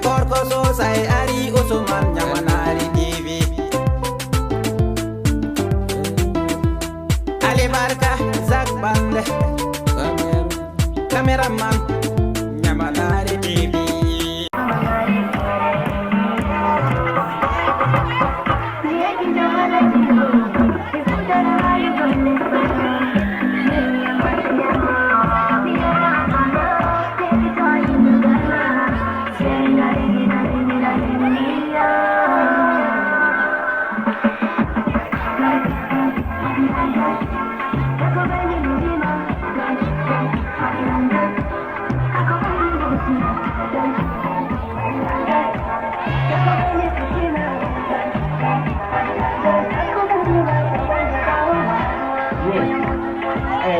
gorko sosai ari Usman Nyamanari TV. Ali Barka Zak Bande cameraman Nyamanari TV.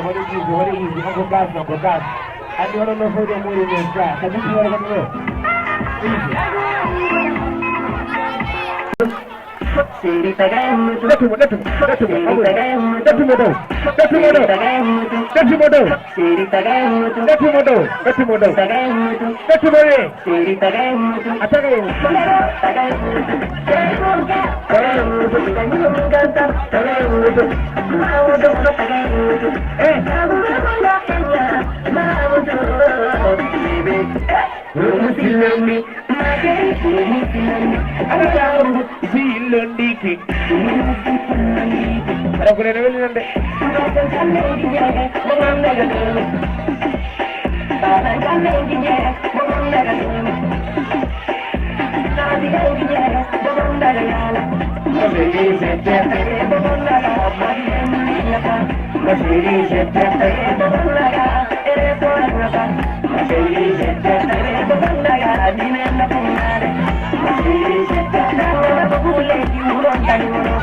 What is easy? Uncle Gas. I don't know how to move in this class. I just want to go. Easy.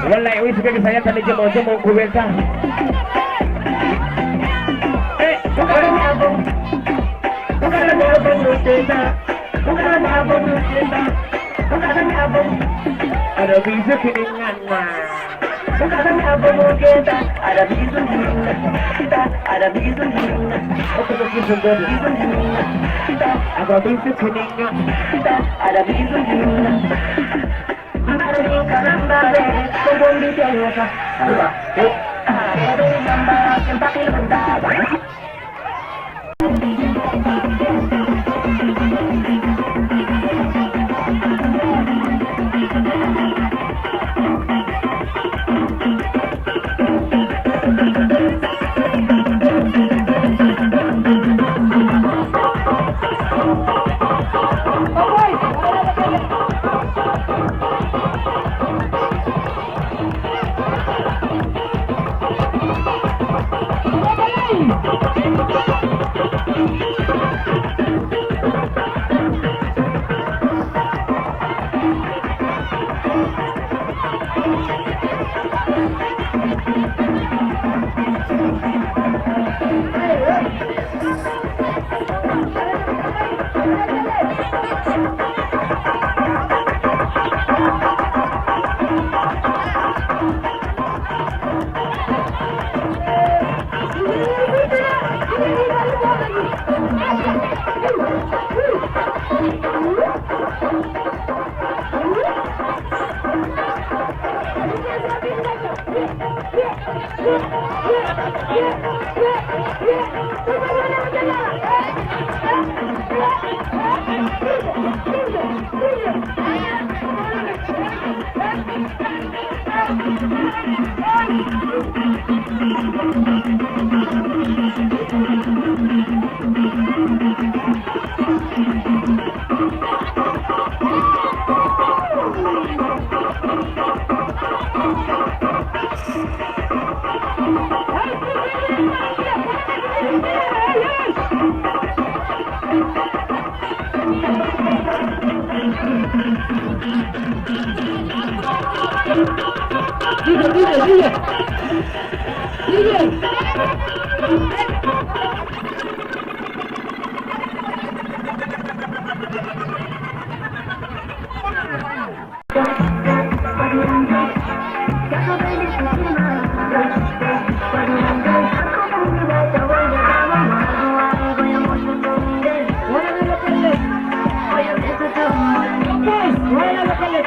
Wallahi wai suka ga saya tadi jemo kubelta. Ada bisa kiningan mah. Ada bisa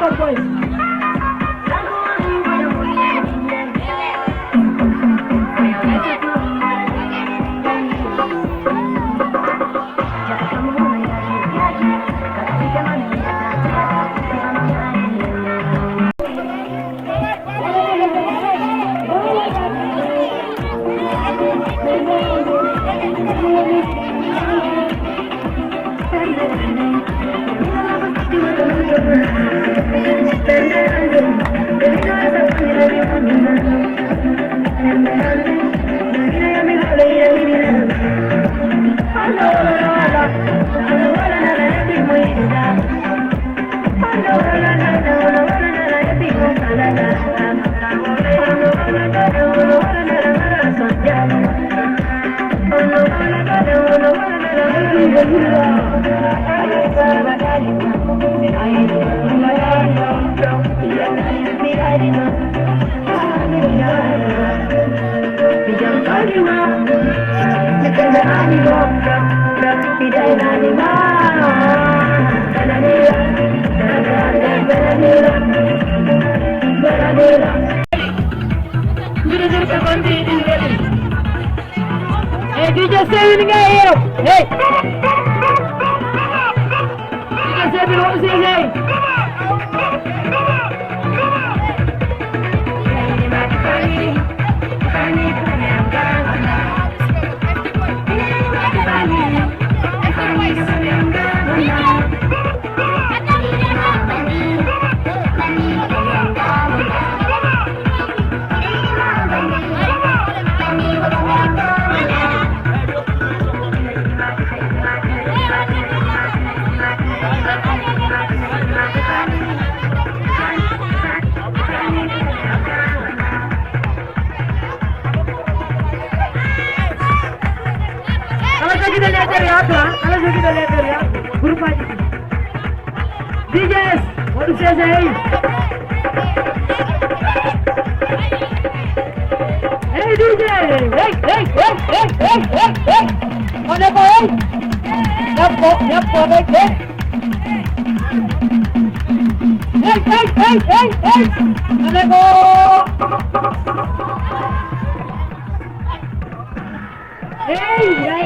4 points. Hey, DJ Seven nggak here? Hey, DJ Seven mau sih hey? Kita lihat dari atas, kalau kita lihat dari atas, grup aja. DJs, what say say? Hey DJ, hey. Mana kau? Nyapo, hey. Hey. Mana kau? Hey, ya.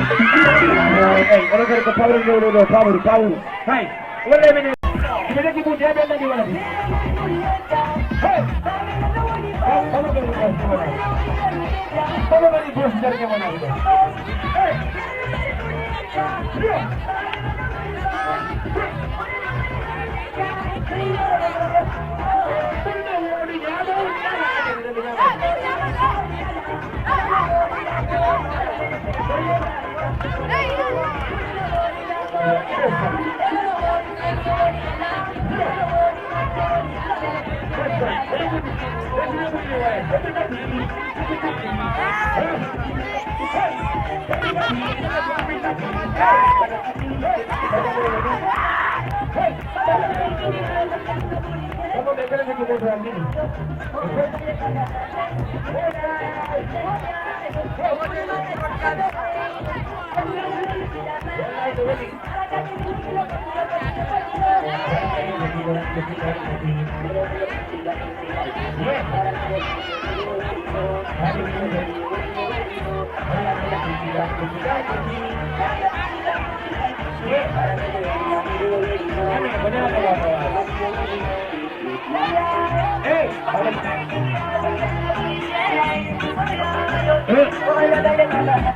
kalau ke power dulu power. Hai. Wala mene. Kita kita dia benda di mana? Hai. Kamu ke mana? Kamu beri bos dari ke mana itu? Hai.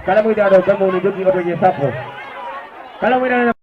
Kalau mau ada kamu menuju di sapo. Kalau mau ada